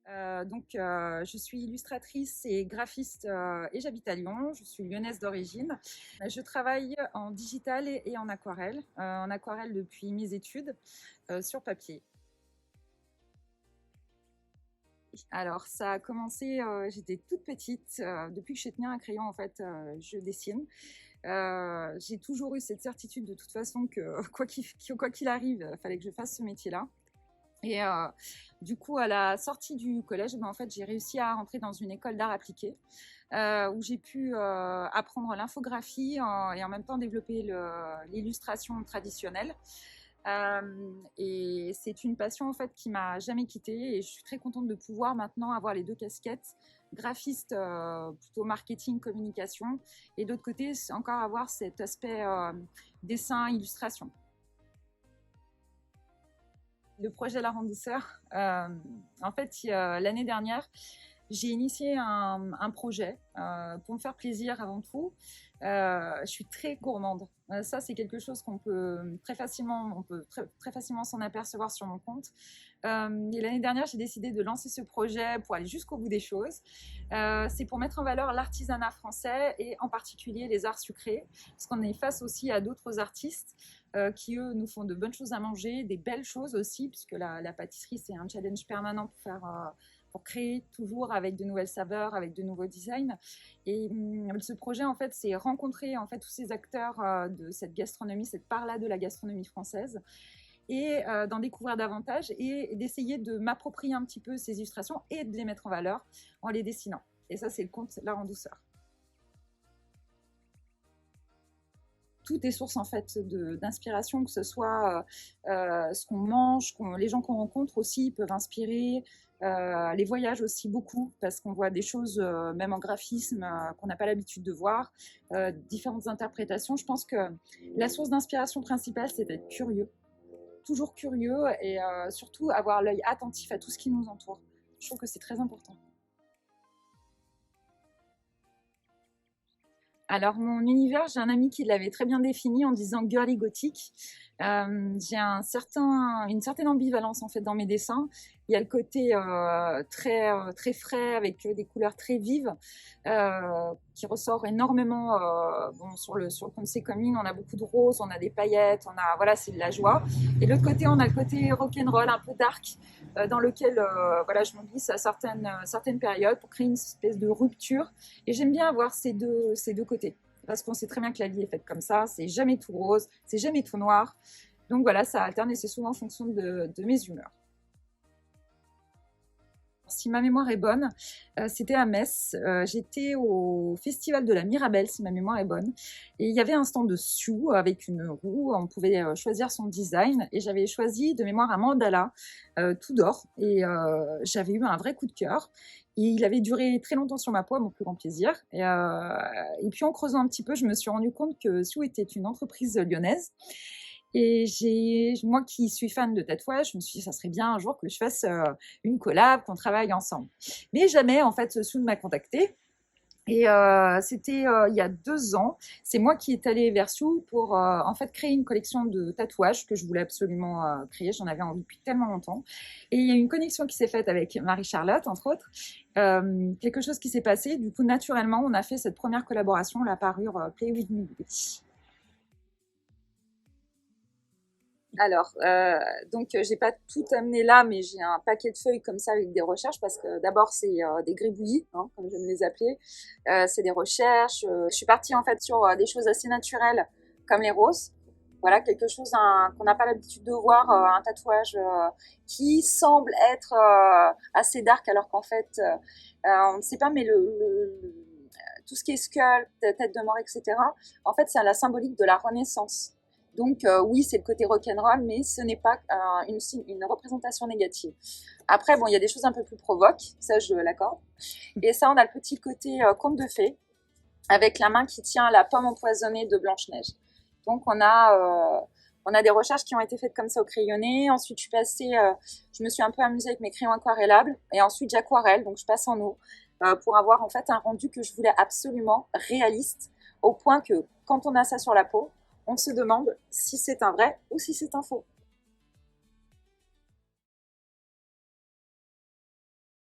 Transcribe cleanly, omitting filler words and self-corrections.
Je suis illustratrice et graphiste et j'habite à Lyon. Je suis lyonnaise d'origine. Je travaille en digital et en aquarelle. En aquarelle depuis mes études, sur papier. Alors, ça a commencé, j'étais toute petite. Depuis que je sais tenir un crayon, en fait, je dessine. J'ai toujours eu cette certitude de toute façon que quoi qu'il arrive, il fallait que je fasse ce métier-là. Et du coup, à la sortie du collège, en fait, j'ai réussi à rentrer dans une école d'art appliqué où j'ai pu apprendre l'infographie et en même temps développer l'illustration traditionnelle. Et c'est une passion en fait qui m'a jamais quittée et je suis très contente de pouvoir maintenant avoir les deux casquettes, graphiste plutôt marketing, communication, et d'autre côté, c'est encore avoir cet aspect dessin, illustration. Le projet La Rende Douceur, en fait, l'année dernière, j'ai initié un projet pour me faire plaisir avant tout. Je suis très gourmande. Ça, c'est quelque chose qu'on peut très facilement, très facilement s'en apercevoir sur mon compte. Et l'année dernière, j'ai décidé de lancer ce projet pour aller jusqu'au bout des choses. C'est pour mettre en valeur l'artisanat français et en particulier les arts sucrés, parce qu'on est face aussi à d'autres artistes qui, eux, nous font de bonnes choses à manger, des belles choses aussi, puisque la pâtisserie, c'est un challenge permanent pour créer toujours avec de nouvelles saveurs, avec de nouveaux designs. Et ce projet, en fait, c'est rencontrer en fait tous ces acteurs de cette gastronomie, cette part-là de la gastronomie française, et d'en découvrir davantage et d'essayer de m'approprier un petit peu ces illustrations et de les mettre en valeur en les dessinant. Et ça, c'est le conte L'Art en Douceur. Tout est source en fait d'inspiration, que ce soit ce qu'on mange, les gens qu'on rencontre aussi peuvent inspirer, les voyages aussi beaucoup, parce qu'on voit des choses, même en graphisme, qu'on n'a pas l'habitude de voir, différentes interprétations. Je pense que la source d'inspiration principale, c'est d'être curieux, toujours curieux, et surtout avoir l'œil attentif à tout ce qui nous entoure. Je trouve que c'est très important. Alors, mon univers, j'ai un ami qui l'avait très bien défini en disant girly gothique. J'ai une certaine ambivalence en fait dans mes dessins. Il y a le côté très frais avec des couleurs très vives qui ressort énormément. Bon, sur le compte C'est Commune, on a beaucoup de roses, on a des paillettes, voilà, c'est de la joie. Et de l'autre côté, on a le côté rock'n'roll, un peu dark, dans lequel voilà, je me glisse à certaines périodes pour créer une espèce de rupture. Et j'aime bien avoir ces deux côtés. Parce qu'on sait très bien que la vie est faite comme ça, c'est jamais tout rose, c'est jamais tout noir. Donc voilà, ça alterne et c'est souvent en fonction de mes humeurs. Si ma mémoire est bonne, c'était à Metz. J'étais au festival de la Mirabelle, si ma mémoire est bonne. Et il y avait un stand de Sioux avec une roue. On pouvait choisir son design. Et j'avais choisi de mémoire un mandala tout d'or. Et j'avais eu un vrai coup de cœur. Et il avait duré très longtemps sur ma peau, à mon plus grand plaisir. Et puis en creusant un petit peu, je me suis rendu compte que Sioux était une entreprise lyonnaise. Et moi qui suis fan de tatouage, je me suis dit, ça serait bien un jour que je fasse une collab, qu'on travaille ensemble. Mais jamais, en fait, Soon m'a contacté. Et c'était il y a 2 ans. C'est moi qui est allée vers Sioux pour en fait créer une collection de tatouages que je voulais absolument créer. J'en avais envie depuis tellement longtemps. Et il y a une connexion qui s'est faite avec Marie-Charlotte, entre autres. Quelque chose qui s'est passé. Du coup, naturellement, on a fait cette première collaboration, la parure Play With Me. Alors, j'ai pas tout amené là, mais j'ai un paquet de feuilles comme ça avec des recherches parce que d'abord c'est des gribouillis, hein, comme j'aime les appeler. C'est des recherches. Je suis partie en fait sur des choses assez naturelles comme les roses. Voilà, quelque chose qu'on n'a pas l'habitude de voir, un tatouage qui semble être assez dark alors qu'en fait, on ne sait pas, mais tout ce qui est sculpte, tête de mort, etc., en fait, c'est la symbolique de la Renaissance. Donc oui, c'est le côté rock'n'roll, mais ce n'est pas une représentation négative. Après, bon, il y a des choses un peu plus provoques, ça je l'accorde. Et ça, on a le petit côté conte de fées, avec la main qui tient la pomme empoisonnée de Blanche-Neige. Donc on a des recherches qui ont été faites comme ça au crayonné. Ensuite, je me suis un peu amusée avec mes crayons aquarellables. Et ensuite, j'aquarelle, donc je passe en eau pour avoir en fait un rendu que je voulais absolument réaliste, au point que quand on a ça sur la peau, on se demande si c'est un vrai ou si c'est un faux.